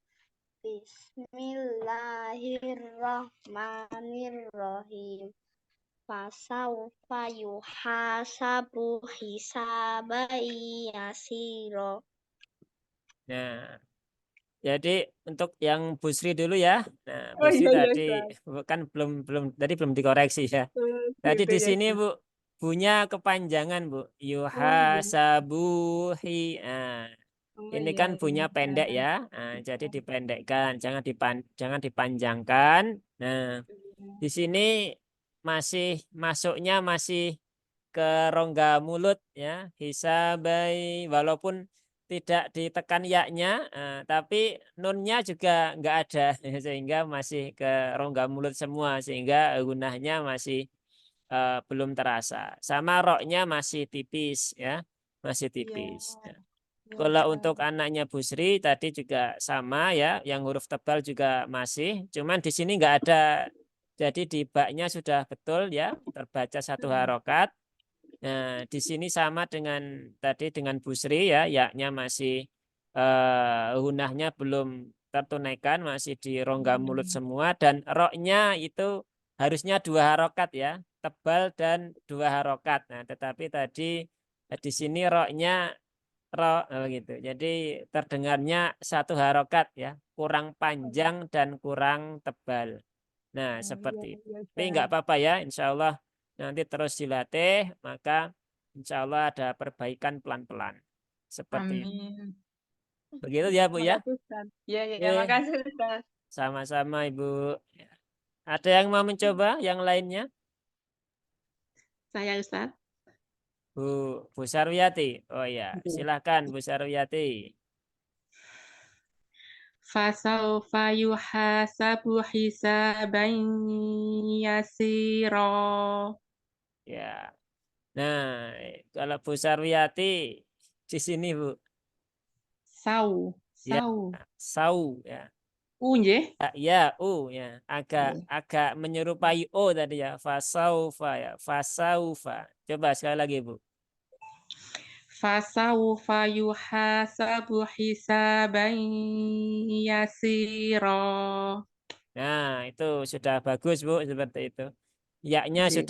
Bismillahirrahmanirrahim. Fasaufa yuhasabu hisaban yasira. Nah, jadi untuk yang Bu Sri dulu ya. Nah, Bu Oh, Sri iya, iya tadi Ustaz. kan belum belum tadi belum dikoreksi ya. Oh, Tadi gitu di ya sini Ustaz. Bu punya kepanjangan Bu. Oh, iya. Yuhasabuhi. Nah, Oh, ini iya, kan punya iya. pendek ya. Nah, jadi dipendekkan, jangan dipanjangkan. Nah, di sini masih masuknya masih ke rongga mulut ya, hisabai walaupun tidak ditekan yaknya, tapi nunnya juga nggak ada sehingga masih ke rongga mulut semua sehingga gunahnya masih belum terasa. Sama roknya masih tipis ya, masih Iya, tipis. Ya. iya Kalau Ustaz. untuk anaknya Bu Sri tadi juga sama ya, yang huruf tebal juga masih, cuman di sini nggak ada. Jadi di baknya sudah betul ya, terbaca satu harokat. Nah, di sini sama dengan tadi dengan Bu Sri ya, yaknya masih hunahnya belum tertunaikan, masih di rongga mulut semua dan roknya itu harusnya 2 harokat ya, tebal dan 2 harokat. Nah, tetapi tadi di sini roknya gitu. Jadi terdengarnya 1 harokat ya, kurang panjang dan kurang tebal. Nah, Oh, iya, seperti itu. iya Tapi nggak Ustaz. apa-apa ya, insya Allah nanti terus dilatih, maka insya Allah ada perbaikan pelan-pelan. Seperti itu. Amin. Begitu Iya, ya, Bu ya. makasih Ustaz. Iya, iya, Oke, makasih Ustaz. sama-sama Ibu. Ada yang mau mencoba yang lainnya? Saya Ustaz. Bu Sarwiyati. Oh ya, silahkan Bu Sarwiyati. Fasaufa yuhasabu hisaban yasira. Ya. Nah, kalau Bu Sarwiyati di sini Bu, Sau, ya sau. sau ya. Nggih. Ya, ya, agak Nggih. agak menyerupai o tadi ya, fasaufa ya, fasaufa. Coba sekali lagi Bu. Fasaufa yuhasabu hisaban yasira. Nah, itu sudah bagus Bu, seperti itu. Ya-nya Nggih.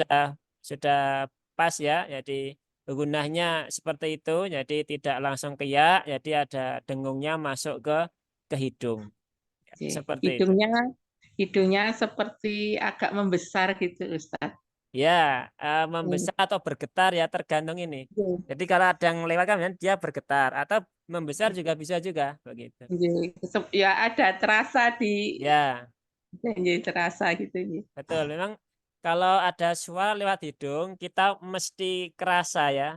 sudah pas ya, jadi gunanya seperti itu, jadi tidak langsung ke ya, jadi ada dengungnya masuk ke hidung. Ya, Nggih. seperti itu. Hidungnya seperti agak membesar gitu, Ustadz. Ya, membesar atau bergetar ya tergantung ini. Nggih. Jadi kalau ada yang lewat kan dia bergetar atau membesar juga bisa juga begitu. Nggih. Ya ada terasa di Ya, nggih, terasa gitu nggih. betul. Memang kalau ada suara lewat hidung kita mesti kerasa ya.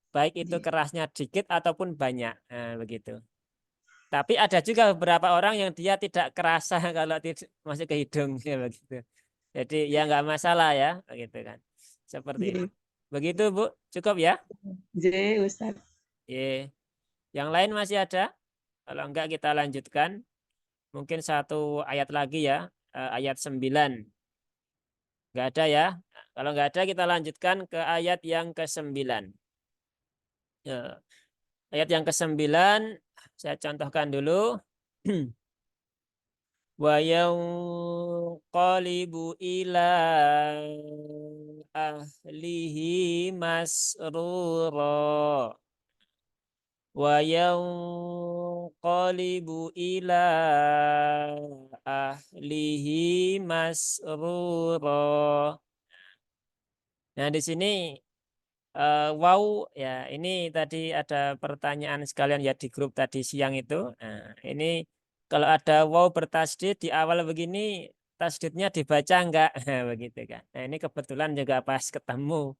Baik itu Nggih. kerasnya dikit ataupun banyak. Nah, begitu. Tapi ada juga beberapa orang yang dia tidak kerasa kalau masuk ke hidung ya begitu. Jadi ya nggak masalah ya, begitu kan. Seperti itu. Nggih. Begitu Bu, cukup ya? Nggih, Ustadz. Ye. Yang lain masih ada? Kalau enggak kita lanjutkan. Mungkin satu ayat lagi ya, ayat 9. Enggak ada ya? Kalau enggak ada kita lanjutkan ke ayat yang ke-9. Ya. Ayat yang ke-9 saya contohkan dulu. Wa yanqalibu ila ahlihi masrura. Wa yanqalibu ila ahlihi masrura. Nah, di sini wow ya, ini tadi ada pertanyaan sekalian ya di grup tadi siang itu. Nah, ini kalau ada wow bertasdid di awal begini, tasdidnya dibaca enggak? Begitu kan. Nah, ini kebetulan juga pas ketemu.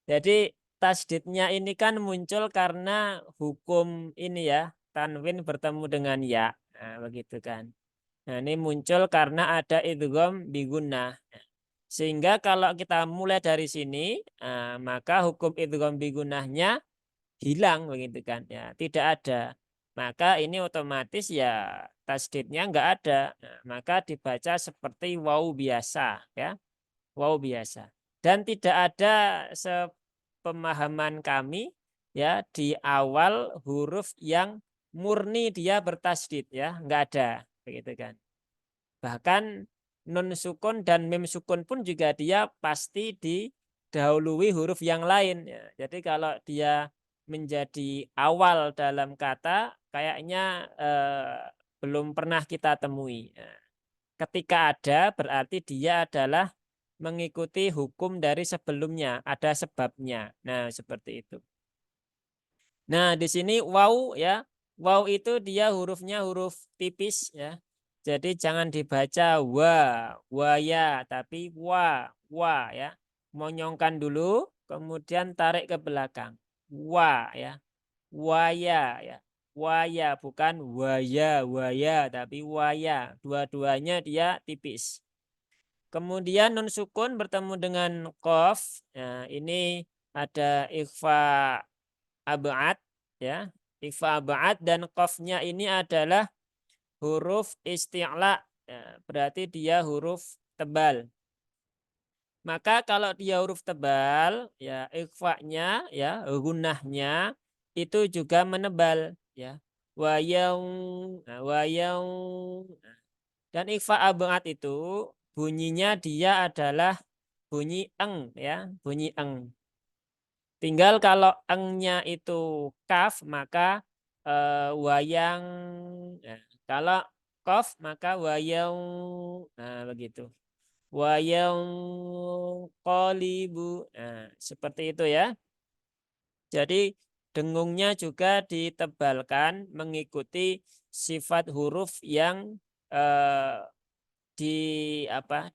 Jadi tasdidnya ini kan muncul karena hukum ini ya, tanwin bertemu dengan ya. Nah, begitu kan. Nah, ini muncul karena ada idgham bi gunnah. Sehingga kalau kita mulai dari sini, maka hukum idgham bi gunnahnya hilang begitu kan ya, tidak ada. Maka ini otomatis ya tasdidnya enggak ada. Nah, maka dibaca seperti waw biasa ya. Wow biasa. Dan tidak ada sepemahaman kami ya di awal huruf yang murni dia bertasdid ya, enggak ada begitu kan. Bahkan nun sukun dan mim sukun pun juga dia pasti didahului huruf yang lain ya. Jadi kalau dia menjadi awal dalam kata kayaknya belum pernah kita temui. Nah, ketika ada berarti dia adalah mengikuti hukum dari sebelumnya, ada sebabnya. Nah, seperti itu. Nah, di sini waw ya. Waw itu dia hurufnya huruf tipis ya. Jadi jangan dibaca wa ya, tapi wa ya. Monyongkan dulu, kemudian tarik ke belakang. Wa ya. Waya ya. Waya bukan waya, tapi waya. Dua-duanya dia tipis. Kemudian nun sukun bertemu dengan qaf. Nah, ini ada ikhfa ab'ad ya. Ikhfa ab'ad dan qafnya ini adalah huruf isti'la. Ya, berarti dia huruf tebal. Maka kalau dia huruf tebal, ya ikhfa-nya ya, gunnahnya itu juga menebal ya. Wayang. Dan ikhfa ab'ad itu bunyinya dia adalah bunyi eng ya, bunyi eng. Tinggal kalau engnya itu kaf maka wayang. Nah, kalau kof maka wayang. Nah, begitu. Wayang qalibu. Nah, seperti itu ya. Jadi dengungnya juga ditebalkan mengikuti sifat huruf yang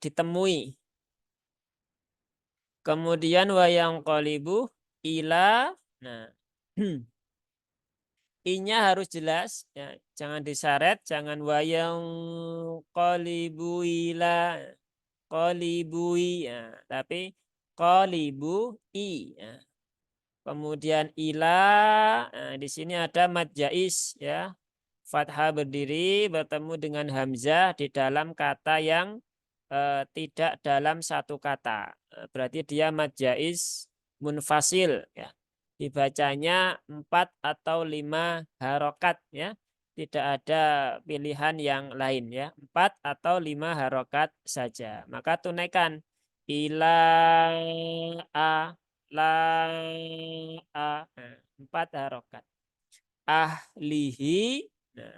ditemui. Kemudian wayang qalibu ila. Nah, I-nya harus jelas, ya. Jangan disaret, jangan wayang qalibu ila qalibui, ya. Tapi qalibu i, ya. Kemudian ila, nah, di sini ada mad jais, ya. Fathah berdiri bertemu dengan hamzah di dalam kata yang tidak dalam satu kata. Berarti dia mad jais munfasil, ya. Dibacanya 4 atau 5 harokat, ya. Tidak ada pilihan yang lain, ya. 4 atau 5 harokat saja. Maka tunaikan ila a la a. Nah, 4 harokat. Ahlihi. Nah,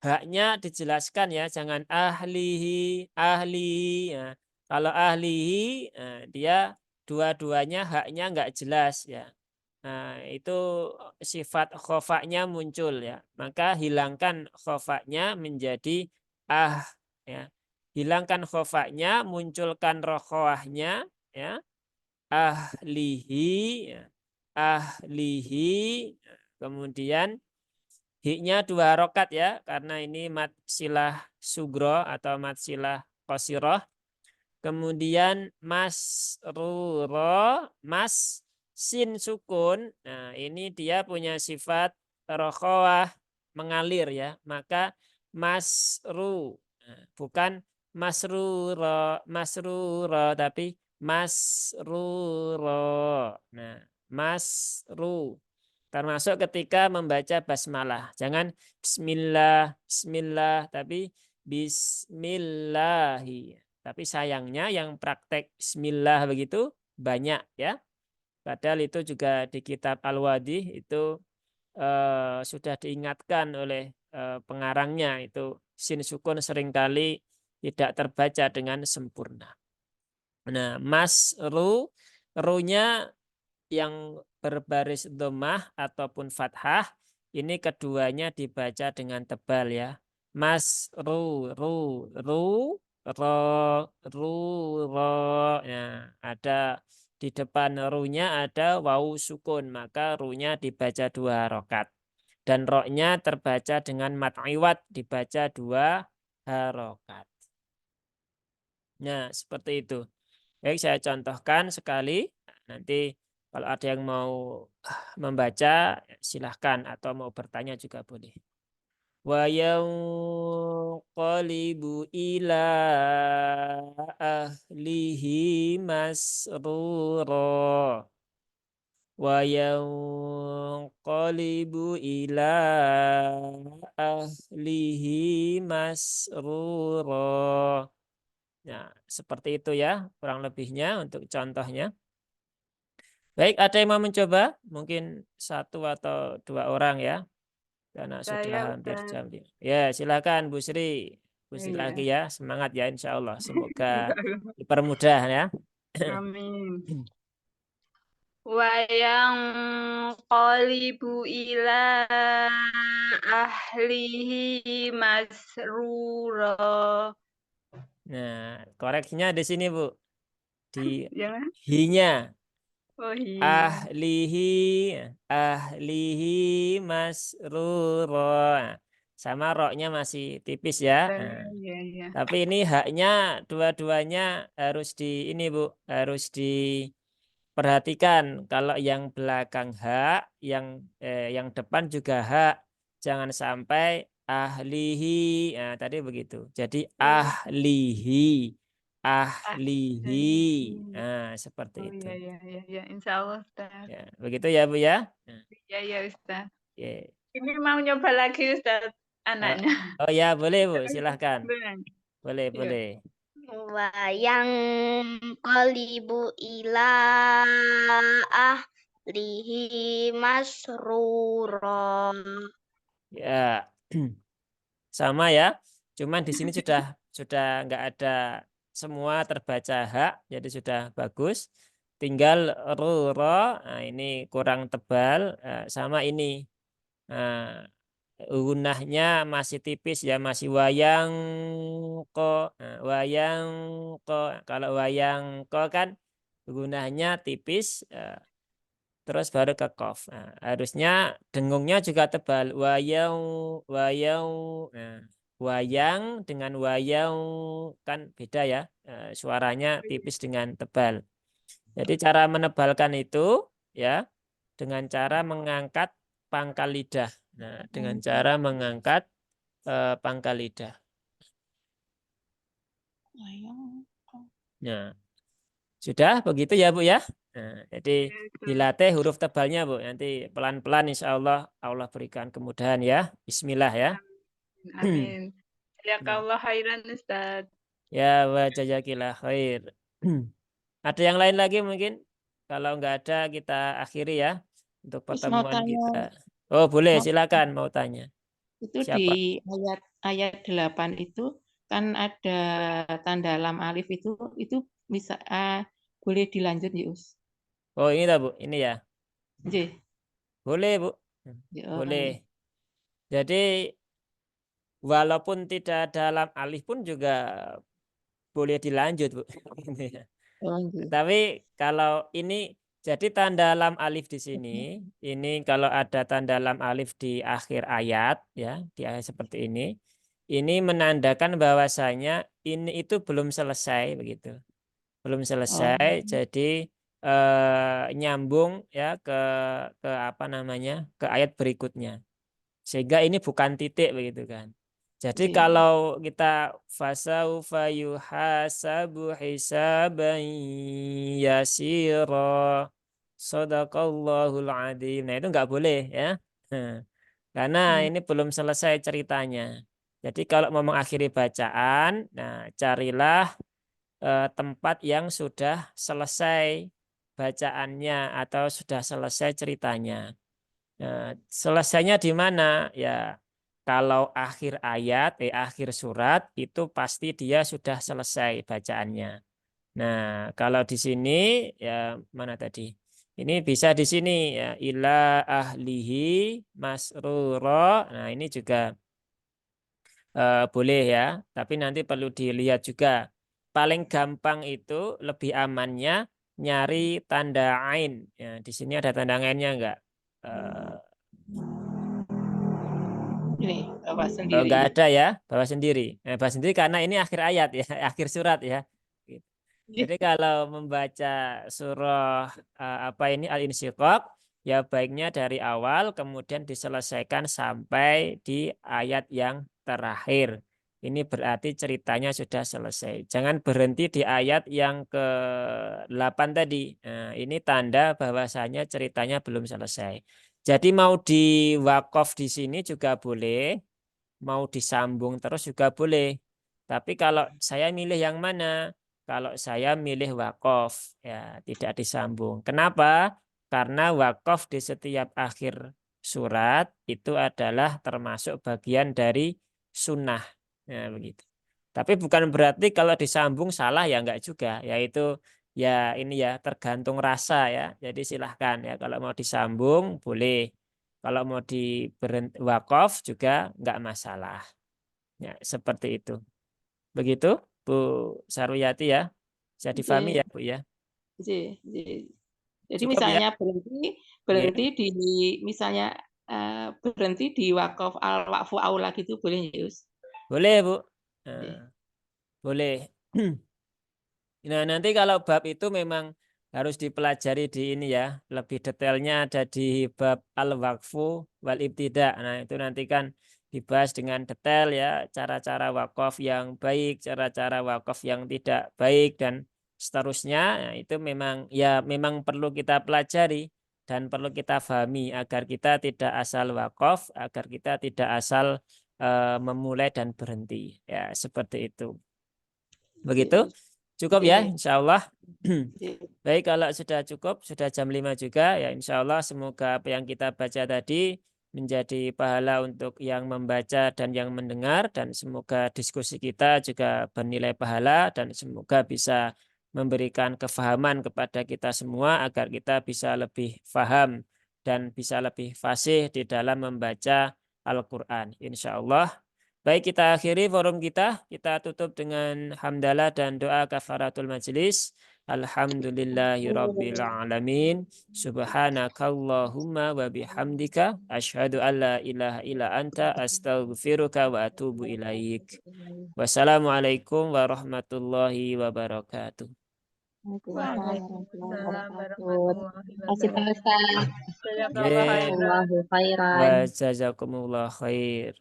haknya dijelaskan, ya, jangan ahlihi, ahlihi. Nah, kalau ahlihi, nah, dia dua-duanya haknya nggak jelas, ya. Nah, itu sifat khofaknya muncul, ya. Maka hilangkan khofaknya menjadi ya. Hilangkan khofaknya, munculkan rokhawahnya, ya. Ahlihi, ya. Ahlihi. Kemudian hiknya 2 harokat, ya, karena ini mad silah sugro atau mad silah qasiroh. Kemudian masruro, mas sin sukun. Nah, ini dia punya sifat rokhawah, mengalir, ya. Maka masru, nah, bukan masruro, tapi masruro. Nah, masru. Termasuk ketika membaca basmalah. Jangan bismillah, bismillah, tapi bismillahi. Tapi sayangnya yang praktek bismillah begitu banyak, ya. Padahal itu juga di kitab Al-Wadih itu sudah diingatkan oleh pengarangnya, itu sin sukun seringkali tidak terbaca dengan sempurna. Nah, masru, runya yang berbaris dhammah ataupun fathah, ini keduanya dibaca dengan tebal, ya. Mas ru ro ro. Ya, ada di depan runya ada wawu sukun, maka runya dibaca 2 harokat. Dan roknya terbaca dengan mat iwad, dibaca 2 harokat. Nah, seperti itu. Baik, saya contohkan sekali. Nanti kalau ada yang mau membaca, silahkan, atau mau bertanya juga boleh. Wa yanqalibu ila ahlihi masrura. Wa yanqalibu ila ahlihi masrura. Nah, seperti itu, ya, kurang lebihnya untuk contohnya. Baik, ada yang mau mencoba? Mungkin 1 atau 2 orang, ya, karena sudah Saya hampir Ustaz. jam. Ya, silakan Bu Sri. Bu Sri Iya. lagi, ya, semangat, ya, insya Allah. Semoga dipermudah, ya. Amin. Wa yanqalibu ila ahlihi masrura. Nah, koreksinya di sini, Bu. Di Jangan. hi-nya. Oh iya. Ahlihi masrura. Sama roknya masih tipis, ya. Nah, Iya, iya. tapi ini haknya dua-duanya harus ini, Bu, harus diperhatikan. Kalau yang belakang hak, yang depan juga hak. Jangan sampai ahlihi. Nah, tadi begitu. Jadi Oh, ahlihi, ahlihi. ahlihi. Nah, seperti Oh itu. iya, iya, iya, iya. Insya Allah Ustaz. Ya, begitu, ya, Bu, ya. Nah, Iya, iya Ustaz. ya. Ini mau nyoba lagi Ustaz Oh, anaknya. oh, ya, boleh, Bu, silahkan. Benar. Boleh, Iya. boleh. Wa yanqalibu ila ahlihi masrura. Ya, sama, ya. Cuman di sini sudah nggak ada semua terbaca hak, jadi sudah bagus. Tinggal ruro, nah, ini kurang tebal, sama ini. Nah, gunahnya masih tipis, ya, masih wayang ko. Nah, wayang ko. Kalau wayang ko kan gunahnya tipis, terus baru ke qaf. Nah, harusnya dengungnya juga tebal. Wayau, wayau. Nah, wayang dengan wayau kan beda ya. Suaranya tipis dengan tebal. Jadi cara menebalkan itu ya dengan cara mengangkat pangkal lidah. Nah, dengan cara mengangkat pangkal lidah. Nah, sudah begitu ya Bu ya. Nah, jadi dilatih huruf tebalnya Bu. Nanti pelan-pelan insya Allah Allah berikan kemudahan ya. Bismillah ya. Amin. Jazakallah khairan Ustaz. Ya wa jazakillah khair. Ada yang lain lagi mungkin? Kalau nggak ada kita akhiri ya untuk Terus mau pertemuan tanya, kita. Oh boleh mau silakan mau tanya. itu Siapa? di ayat 8 itu kan ada tanda lam alif itu bisa boleh dilanjut ya Us. Oh ini dah Bu, ini ya. Nggih. Boleh Bu. Ya, Boleh. Jadi walaupun tidak dalam alif pun juga boleh dilanjut Bu. Ini ya. oh, nggih. Tapi kalau ini jadi tanda lam alif di sini, ini kalau ada tanda lam alif di akhir ayat ya, di ayat seperti ini menandakan bahwasanya ini itu belum selesai begitu. Belum Oh, selesai, jadi nyambung ya ke apa namanya? Ke ayat berikutnya. Sehingga ini bukan titik begitu kan. Jadi nggih. kalau kita fasaufa yuhasabu hisaban yasira sadaqallahul adzim. Nah, itu enggak boleh ya. Karena ini belum selesai ceritanya. Jadi kalau mau mengakhiri bacaan, nah carilah tempat yang sudah selesai bacaannya atau sudah selesai ceritanya. Nah, selesainya di mana? Ya, kalau akhir ayat, akhir surat itu pasti dia sudah selesai bacaannya. Nah, kalau di sini ya mana tadi? Ini bisa di sini ya ila ahlihi masruro. Nah, ini juga boleh ya, tapi nanti perlu dilihat juga. Paling gampang itu lebih amannya nyari tanda ain. Ya, di sini ada tanda ainnya enggak? Ini Bapak sendiri. Enggak ada ya, bawa sendiri. Bawa sendiri karena ini akhir ayat ya, akhir surat ya. Gitu. Jadi kalau membaca surah apa ini Al-Insyiqaq, ya baiknya dari awal kemudian diselesaikan sampai di ayat yang terakhir. Ini berarti ceritanya sudah selesai. Jangan berhenti di ayat yang ke-8 tadi. Nah, ini tanda bahwasanya ceritanya belum selesai. Jadi mau di wakaf di sini juga boleh, mau disambung terus juga boleh. Tapi kalau saya milih yang mana? Kalau saya milih wakaf, ya tidak disambung. Kenapa? Karena wakaf di setiap akhir surat itu adalah termasuk bagian dari sunnah. Ya, begitu. Tapi bukan berarti kalau disambung salah ya enggak juga. Yaitu ya ini ya tergantung rasa ya. Jadi silahkan ya kalau mau disambung boleh. Kalau mau di wakaf juga enggak masalah. Ya, seperti itu. Begitu, Bu Sarwiyati ya. Bisa difahami ya, Bu ya. Jadi Cukup ya. misalnya berhenti di misalnya berhenti di wakaf al-waqfu aula gitu boleh ya, Us? Boleh, Bu. Nah, boleh. Nah, nanti kalau bab itu memang harus dipelajari di ini ya. Lebih detailnya ada di bab al-waqfu wal ibtida. Nah, itu nanti kan dibahas dengan detail ya. Cara-cara wakaf yang baik, cara-cara wakaf yang tidak baik, dan seterusnya. Nah, itu memang ya memang perlu kita pelajari dan perlu kita pahami agar kita tidak asal wakaf, agar kita tidak asal memulai dan berhenti. Ya, seperti itu. Begitu. Cukup ya, insya Allah. Baik, kalau sudah cukup, sudah jam 5 juga, ya insya Allah semoga apa yang kita baca tadi menjadi pahala untuk yang membaca dan yang mendengar, dan semoga diskusi kita juga bernilai pahala, dan semoga bisa memberikan kefahaman kepada kita semua agar kita bisa lebih paham dan bisa lebih fasih di dalam membaca Al-Quran. Insya Allah. Baik, kita akhiri forum kita. Kita tutup dengan hamdalah dan doa kafaratul majelis. Alhamdulillahi rabbil alamin. Subhanakallahumma wa bihamdika asyhadu an la ilaha illa anta astaghfiruka wa atubu ilaik. Wassalamualaikum warahmatullahi wabarakatuh. Waalaikumsalam Wabarakatuh. warahmatullahi Terima kasih Pak wabarakatuh. Ustaz. Jazakallah Ye, khairan. Jazakallahu khairan. wa jazakumullah khair.